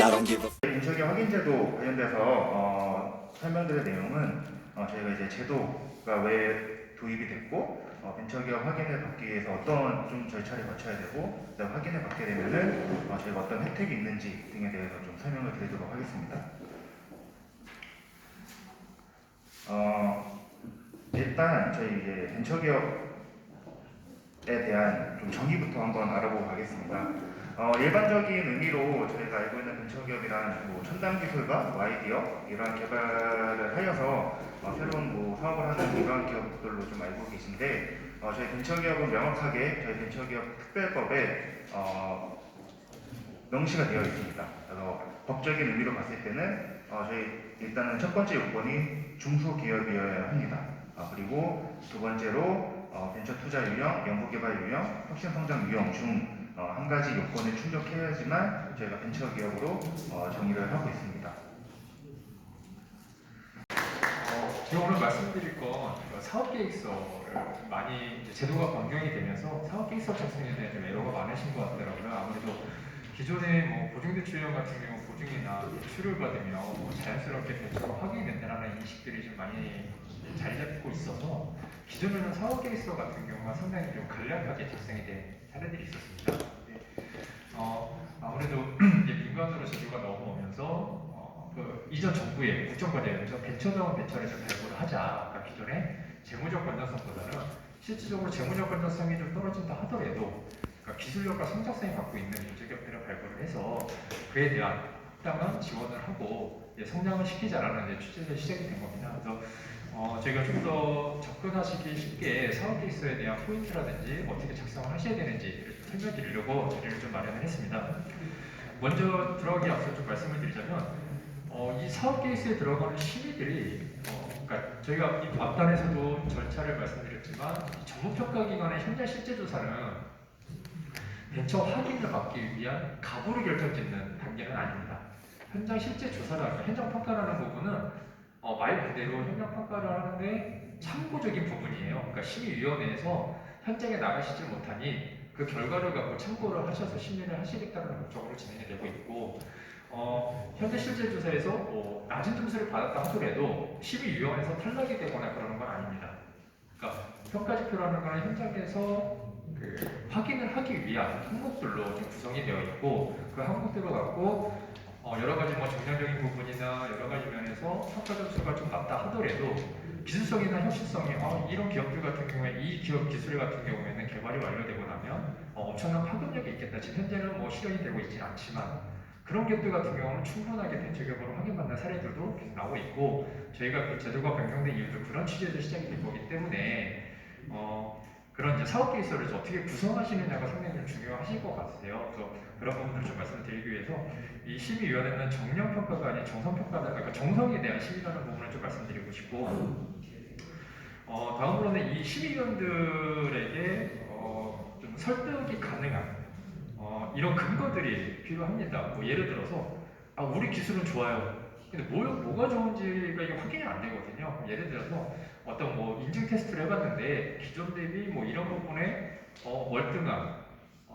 인적의 확인제도 관련돼서 설명드릴 내용은 저희가 이제 제도가 왜 도입이 됐고 벤처기업 확인을 받기 위해서 어떤 좀 절차를 거쳐야 되고 그다음 확인을 받게 되면은 저희가 어떤 혜택이 있는지 등에 대해서 좀 설명을 드리도록 하겠습니다. 일단 저희 이제 벤처기업에 대한 좀 정의부터 한번 알아보고 가겠습니다. 일반적인 의미로 저희가 알고 있는 벤처기업이란 뭐 첨단 기술과 Y기업 이러한 개발을 하여서 새로운 뭐 사업을 하는 이러한 기업들로 좀 알고 계신데 저희 벤처기업은 명확하게 저희 벤처기업 특별법에 명시가 되어 있습니다. 그래서 법적인 의미로 봤을 때는 저희 일단은 첫 번째 요건이 중소기업이어야 합니다. 그리고 두 번째로 벤처 투자 유형, 연구개발 유형, 혁신성장 유형 중 한 가지 요건을 충족해야지만 저희가 벤처기업으로 정의를 하고 있습니다. 제가 오늘 말씀드릴 건 사업계획서를 많이 제도가 변경이 되면서 사업계획서 작성에 대한 좀 애로가 많으신 것 같더라고요. 아무래도 기존에 뭐 보증대출형 같은 경우 보증이나 대출을 받으면 뭐 자연스럽게 대출로 확인된다는 인식들이 좀 많이 자리 잡고 있어서 기존에는 사업계획서 같은 경우가 상당히 좀 간략하게 작성이 된 사례들이 있었습니다. 아무래도 이제 민간으로 제도가 넘어오면서 그 이전 정부의 국정과제에서 벤처다운 벤처를 좀 발굴을 하자. 그러니까 기존에 재무적 건전성보다는 실질적으로 재무적 건전성이 좀 떨어진다 하더라도 그러니까 기술력과 성장성이 갖고 있는 유저기업들을 발굴을 해서 그에 대한 합당한 지원을 하고 성장을 시키자라는 취지에서 시작이 된 겁니다. 그래서 저희가 좀 더 접근하시기 쉽게 사업 케이스에 대한 포인트라든지 어떻게 작성을 하셔야 되는지를 좀 설명드리려고 자리를 좀 마련을 했습니다. 먼저 들어가기 앞서 좀 말씀을 드리자면 이 사업 케이스에 들어가는 심의들이 그러니까 저희가 이 앞단에서도 절차를 말씀드렸지만 전문평가기관의 현장 실제 조사는 벤처 확인을 받기 위한 가부를 결정짓는 단계는 아닙니다. 현장 실제 조사라는 현장 평가라는 부분은 말 그대로 현장 평가를 하는데 참고적인 부분이에요. 그러니까 심의위원회에서 현장에 나가시지 못하니 그 결과를 갖고 참고를 하셔서 심의를 하시겠다는 목적으로 진행이 되고 있고 현재 실제 조사에서 낮은 점수를 받았다 하더라도 심의위원회에서 탈락이 되거나 그러는 건 아닙니다. 그러니까 평가 지표라는 것은 현장에서 그 확인을 하기 위한 항목들로 좀 구성이 되어 있고 그 항목들을 갖고 여러 가지 뭐 정량적인 부분이나 여러 가지 면에서 평가 점수가 좀 낮다 하더라도 기술성이나 혁신성이 이런 기업들 같은 경우에 이 기업 기술 같은 경우에는 개발이 완료되고 나면 엄청난 파급력이 있겠다. 지금 현재는 뭐 실현이 되고 있지 않지만 그런 기업들 같은 경우는 충분하게 벤처기업으로 확인받는 사례들도 계속 나오고 있고 저희가 그 제도가 변경된 이유도 그런 취지에서 시작이 된 거기 때문에 그런 이제 사업 계획서를 어떻게 구성하시느냐가 상당히 좀 중요하실 것 같으세요. 그래서 그런 부분들을 좀 말씀드리기 위해서 이 심의위원회는 정량평가가 아닌 정성평가다, 그러니까 정성에 대한 심의라는 부분을 좀 말씀드리고 싶고 다음으로는 이 심의위원들에게 좀 설득이 가능한 이런 근거들이 필요합니다. 뭐 예를 들어서 우리 기술은 좋아요. 근데 뭐가 좋은지가 이게 확인이 안 되거든요. 예를 들어서 어떤 뭐 인증 테스트를 해봤는데 기존 대비 뭐 이런 부분에 월등한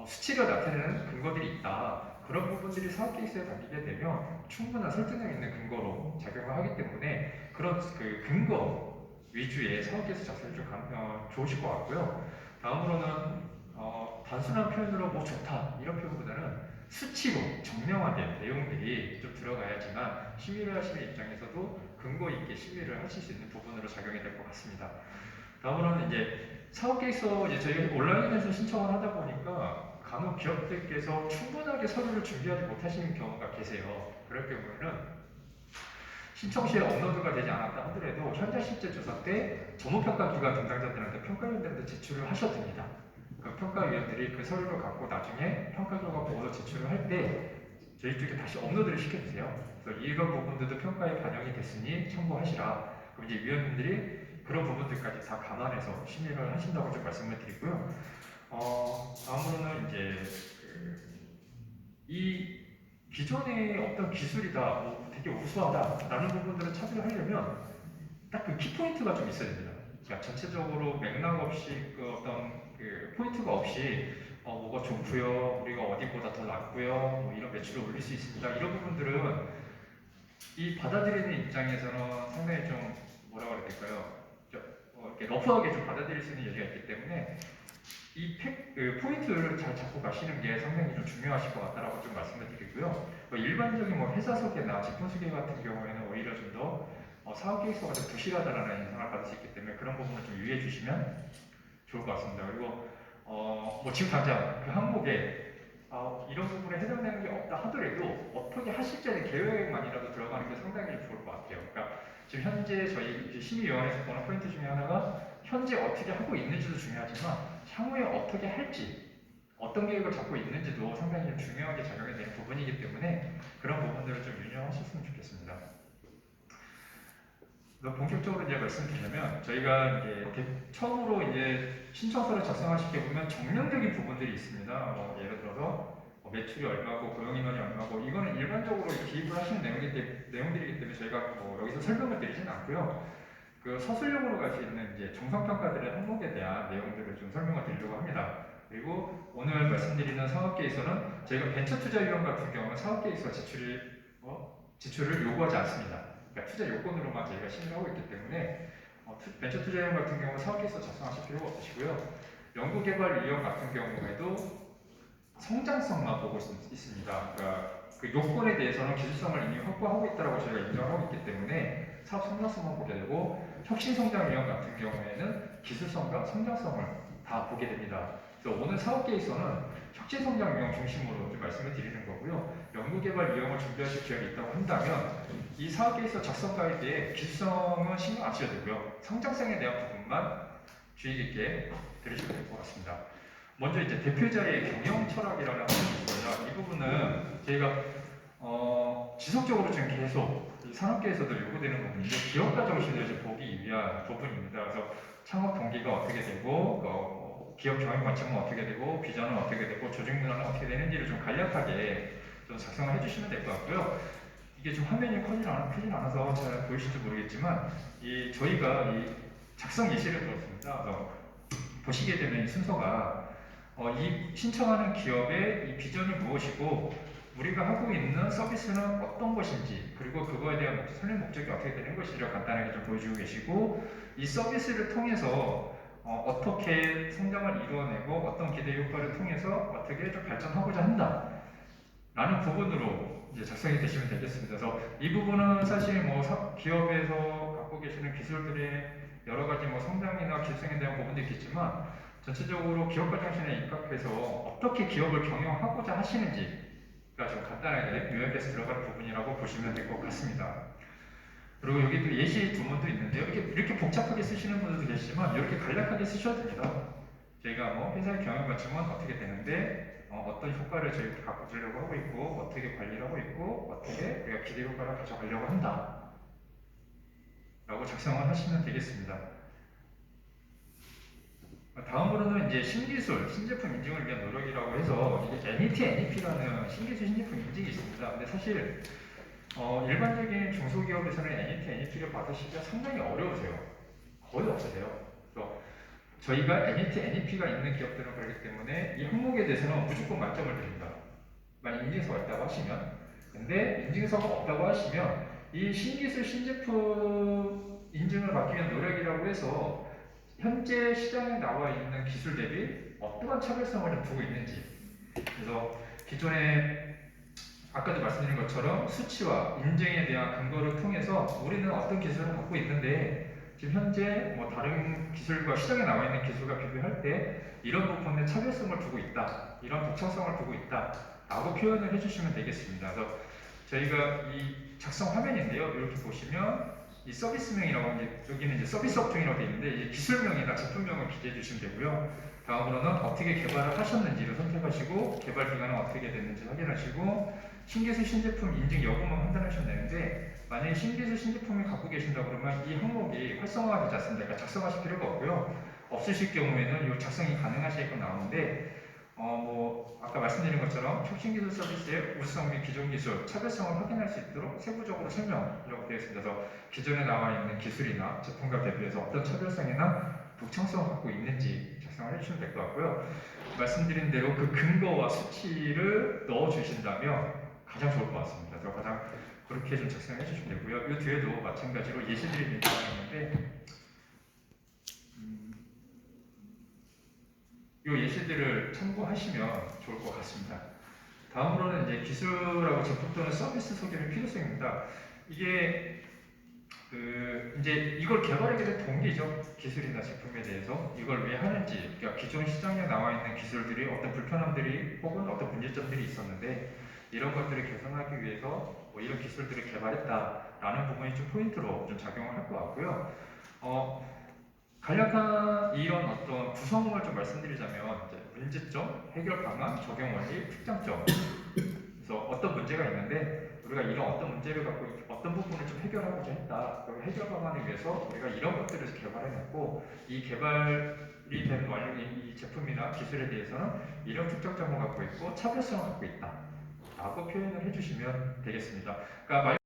수치가 나타내는 근거들이 있다. 그런 부분들이 사업 케이스에 담기게 되면 충분한 설득력 있는 근거로 작용을 하기 때문에 그런 그 근거 위주의 사업 케이스 작성이 좀 좋으실 것 같고요. 다음으로는 단순한 표현으로 뭐 좋다 이런 표현보다는 수치로 정량화된 내용들이 좀 들어가야지만 심의를 하시는 입장에서도 근거 있게 심의를 하실 수 있는 부분으로 작용이 될 것 같습니다. 다음으로는 이제 사업 계획서 이제 저희가 온라인에서 신청을 하다 보니까 간혹 기업들께서 충분하게 서류를 준비하지 못하시는 경우가 계세요. 그럴 경우에는 신청 시에 업로드가 되지 않았다 하더라도 현장 실제 조사 때 전문평가 기관 담당자들한테 평가위원들한테 제출을 하셔도 됩니다. 그 평가위원들이 그 서류를 갖고 나중에 평가 결과 보고서 제출을 할 때 저희 쪽에 다시 업로드를 시켜주세요. 그래서 이런 부분들도 평가에 반영이 됐으니 참고하시라. 그럼 이제 위원님들이 그런 부분들까지 다 감안해서 심의를 하신다고 좀 말씀을 드리고요. 다음으로는 이제 이 기존의 어떤 기술이다, 뭐 되게 우수하다라는 부분들을 차별하려면 딱 그 키포인트가 좀 있어야 됩니다. 그러니까 전체적으로 맥락 없이 그 어떤 그 포인트가 없이 뭐가 좋고요, 우리가 어디보다 더 낫고요, 뭐 이런 매출을 올릴 수 있습니다. 이런 부분들은 이 받아들이는 입장에서는 상당히 좀 뭐라 그래야 될까요? 이렇게 러프하게 좀 받아들일 수 있는 얘기가 있기 때문에 그 포인트를 잘 잡고 가시는 게 상당히 좀 중요하실 것 같다라고 좀 말씀을 드리고요. 일반적인 뭐 회사 소개나 제품 소개 같은 경우에는 오히려 좀 더 사업 계획서가 좀 부실하다라는 인상을 받을 수 있기 때문에 그런 부분을 좀 유의해 주시면 좋을 것 같습니다. 그리고 뭐 지금 당장 그 항목에 이런 부분에 해당되는 게 없다 하더라도 어떻게 하실지의 계획만이라도 들어가는 게 상당히 좋을 것 같아요. 그러니까 지금 현재 저희 심의위원회에서 보는 포인트 중에 하나가 현재 어떻게 하고 있는지도 중요하지만 향후에 어떻게 할지 어떤 계획을 잡고 있는지도 상당히 좀 중요하게 작용이 되는 부분이기 때문에 그런 부분들을 좀 유념하셨으면 좋겠습니다. 본격적으로 이제 말씀드리면 저희가 이제 처음으로 이제 신청서를 작성하실 때 보면 정량적인 부분들이 있습니다. 예를 들어서 매출이 얼마고 고용인원이 얼마고 이거는 일반적으로 기입을 하시는 내용들이기 때문에 저희가 여기서 설명을 드리진 않고요. 그 서술형으로 갈 수 있는 이제 정성평가들의 항목에 대한 내용들을 좀 설명을 드리려고 합니다. 그리고 오늘 말씀드리는 사업계획서는 저희가 벤처투자위원 같은 경우는 사업계획서 지출을 요구하지 않습니다. 그러니까 투자 요건으로만 저희가 심의를 하고 있기 때문에 벤처투자위원 같은 경우는 사업계획서 작성하실 필요가 없으시고요. 연구개발위원 같은 경우에도 성장성만 보고 있습니다. 그러니까 그 요건에 대해서는 기술성을 이미 확보하고 있다고 저희가 인정하고 있기 때문에 사업 성장성만 보게 되고 혁신성장위원 같은 경우에는 기술성과 성장성을 다 보게 됩니다. 그래서 오늘 사업계획서는 혁신성장위원 중심으로 좀 말씀을 드리는 거고요. 연구개발위원을 준비하실 계획이 있다고 한다면 이 사업계획서 작성과에 대해 기술성은 신경 안 쓰셔도 되고요. 성장성에 대한 부분만 주의 깊게 들으시면 될 것 같습니다. 먼저 이제 대표자의 경영 철학이라는 부분이 있습니다. 이 부분은 저희가 지속적으로 지금 계속 산업계에서도 요구되는 부분인데 기업가 정신을 이제 보기 위한 부분입니다. 그래서 창업 동기가 어떻게 되고 기업 경영 관점은 어떻게 되고 비전은 어떻게 되고 조직 문화는 어떻게 되는지를 좀 간략하게 좀 작성을 해주시면 될 것 같고요. 이게 좀 화면이 크진 않아서 잘 보이실지 모르겠지만 저희가 이 작성 예시를 들었습니다. 그래서 보시게 되면 이 순서가 이 신청하는 기업의 이 비전이 무엇이고 우리가 하고 있는 서비스는 어떤 것인지 그리고 그거에 대한 설립 목적이 어떻게 되는 것인지를 간단하게 좀 보여주고 계시고 이 서비스를 통해서 어떻게 성장을 이루어내고 어떤 기대 효과를 통해서 어떻게 좀 발전하고자 한다 라는 부분으로 이제 작성이 되시면 되겠습니다. 그래서 이 부분은 사실 기업에서 갖고 계시는 기술들의 여러 가지 성장이나 기술성에 대한 부분도 있겠지만 전체적으로 기업가 정신에 입각해서 어떻게 기업을 경영하고자 하시는지가 좀 간단하게 요약해서 들어갈 부분이라고 보시면 될 것 같습니다. 그리고 여기 또 예시 부분도 있는데요. 이렇게 복잡하게 쓰시는 분들도 계시지만 이렇게 간략하게 쓰셔도 됩니다. 저희가 회사의 경영 관점은 어떻게 되는데 어떤 효과를 저희가 갖고 주려고 하고 있고 어떻게 관리를 하고 있고 어떻게 우리가 기대 효과를 가져가려고 한다 라고 작성을 하시면 되겠습니다. 다음으로는 이제 신기술, 신제품 인증을 위한 노력이라고 해서 이게 NET, NEP라는 신기술, 신제품 인증이 있습니다. 근데 사실 일반적인 중소기업에서는 NET, NEP를 받으시기가 상당히 어려우세요. 거의 없으세요. 그래서 저희가 NET, NEP가 있는 기업들은 그렇기 때문에 이 항목에 대해서는 무조건 만점을 드립니다. 만약 인증서가 있다고 하시면. 근데 인증서가 없다고 하시면 이 신기술, 신제품 인증을 받기 위한 노력이라고 해서 현재 시장에 나와 있는 기술 대비 어떠한 차별성을 좀 두고 있는지 그래서 기존에 아까도 말씀드린 것처럼 수치와 인증에 대한 근거를 통해서 우리는 어떤 기술을 갖고 있는데 지금 현재 다른 기술과 시장에 나와 있는 기술과 비교할 때 이런 부분에 차별성을 두고 있다 이런 독창성을 두고 있다 라고 표현을 해주시면 되겠습니다. 그래서 저희가 이 작성 화면인데요. 이렇게 보시면 이 서비스명이라고 여기는 이제 서비스 업종이라고 되어 있는데 이 기술명이나 제품명을 기재해 주시면 되고요. 다음으로는 어떻게 개발을 하셨는지를 선택하시고 개발 기간은 어떻게 됐는지 확인하시고 신기술 신제품 인증 여부만 판단하시면 되는데 만약에 신기술 신제품을 갖고 계신다 그러면 이 항목이 활성화가 되지 않습니다. 그러니까 작성하실 필요가 없고요. 없으실 경우에는 이 작성이 가능하시게끔 나오는데 아까 말씀드린 것처럼 혁신기술 서비스의 우수성 및 기존 기술, 차별성을 확인할 수 있도록 세부적으로 설명이라고 되어 있습니다. 그래서 기존에 나와 있는 기술이나 제품과 대비해서 어떤 차별성이나 독창성을 갖고 있는지 작성을 해주시면 될 것 같고요. 말씀드린 대로 그 근거와 수치를 넣어주신다면 가장 좋을 것 같습니다. 그래서 가장 그렇게 좀 작성해 주시면 되고요. 이 뒤에도 마찬가지로 예시들이 있는데 이 예시들을 참고하시면 좋을 것 같습니다. 다음으로는 이제 기술하고 제품 또는 서비스 소개의 필요성입니다. 이게 이제 이걸 개발하게 된 동기죠. 기술이나 제품에 대해서 이걸 왜 하는지, 그러니까 기존 시장에 나와 있는 기술들이 어떤 불편함들이 혹은 어떤 문제점들이 있었는데 이런 것들을 개선하기 위해서 뭐 이런 기술들을 개발했다라는 부분이 좀 포인트로 좀 작용을 할 것 같고요. 간략한 이런 어떤 구성을 좀 말씀드리자면 이제 문제점, 해결 방안, 적용 원리, 특장점. 그래서 어떤 문제가 있는데 우리가 이런 어떤 문제를 갖고 어떤 부분을 좀 해결하고자 했다. 그 해결 방안을 위해서 우리가 이런 것들을 개발해냈고 이 개발이 된 완료 이 제품이나 기술에 대해서는 이런 특장점을 갖고 있고 차별성을 갖고 있다. 라고 표현을 해주시면 되겠습니다. 그러니까